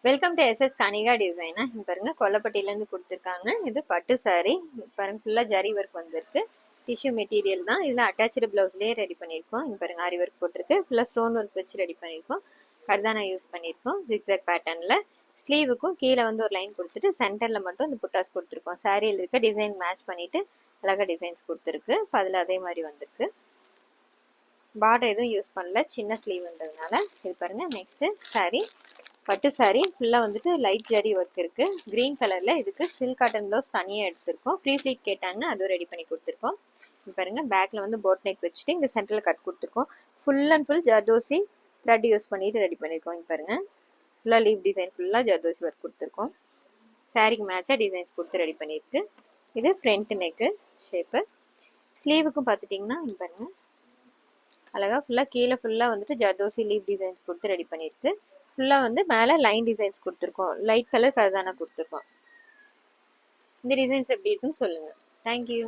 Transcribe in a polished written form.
Welcome to SS Kanika டிசைனா. பாருங்க கொல்லப்பட்டியிலேருந்து கொடுத்துருக்காங்க. இது பட்டு சாரி. பாருங்க ஃபுல்லாக ஜரி ஒர்க் வந்திருக்கு. டிஷ்யூ மெட்டீரியல் தான். இதில் அட்டாச்சு ப்ளவுஸ்லேயே ரெடி பண்ணியிருக்கோம். இங்கே பாருங்க ஆரி ஒர்க் போட்டிருக்கு. ஃபுல்லாக ஸ்டோன் ஒர்க் வச்சு ரெடி பண்ணியிருக்கோம். கர்தானா யூஸ் பண்ணியிருக்கோம் ஜிக்ஸாக் பேட்டர்னில். ஸ்லீவுக்கும் கீழே வந்து ஒரு லைன் கொடுத்துட்டு சென்டரில் மட்டும் இந்த புட்டாஸ் கொடுத்துருக்கோம். சாரியில் இருக்க டிசைன் மேட்ச் பண்ணிவிட்டு அழகாக டிசைன்ஸ் கொடுத்துருக்கு. இப்போ அதில் அதே மாதிரி வந்திருக்கு. பார்டர் எதுவும் யூஸ் பண்ணல, சின்ன ஸ்லீவ்ன்றதுனால. இது பாருங்க நெக்ஸ்ட்டு சாரி. பட்டு சாரி ஃபுல்லாக வந்துட்டு லைட் ஜரி ஒர்க் இருக்குது. க்ரீன் கலரில் இதுக்கு சில்க் காட்டன் ப்ளவுஸ் தனியாக எடுத்திருக்கோம். ப்ரீ ஃப்ளீட் கேட்டாங்க, அதுவும் ரெடி பண்ணி கொடுத்துருக்கோம். இப்போ பாருங்கள் பேக்கில் வந்து போட் நெக் வச்சுட்டு இங்கே சென்டரில் கட் கொடுத்துருக்கோம். Full and full zardozi thread use பண்ணிட்டு ரெடி பண்ணியிருக்கோம். இங்கே பாருங்கள் ஃபுல்லாக லீவ் டிசைன் ஃபுல்லாக ஜர்தோசி ஒர்க் கொடுத்துருக்கோம். சாரிக்கு மேட்சாக டிசைன்ஸ் கொடுத்து ரெடி பண்ணியிருக்கு. இது ஃப்ரண்ட் நெக்கு ஷேப்பு. ஸ்லீவுக்கும் பார்த்துட்டிங்கன்னா இங்கே பாருங்கள் அழகாக ஃபுல்லாக கீழே ஃபுல்லாக வந்துட்டு ஜர்தோசி லீவ் டிசைன்ஸ் கொடுத்து ரெடி பண்ணியிருக்கு. ஃபுல்லாக வந்து மேலே லைன் டிசைன்ஸ் கொடுத்துருக்கோம். லைட் கலர் கர்தானா கொடுத்துருக்கோம். இந்த டிசைன்ஸ் எப்படி இருக்குன்னு சொல்லுங்கள். தேங்க்யூ.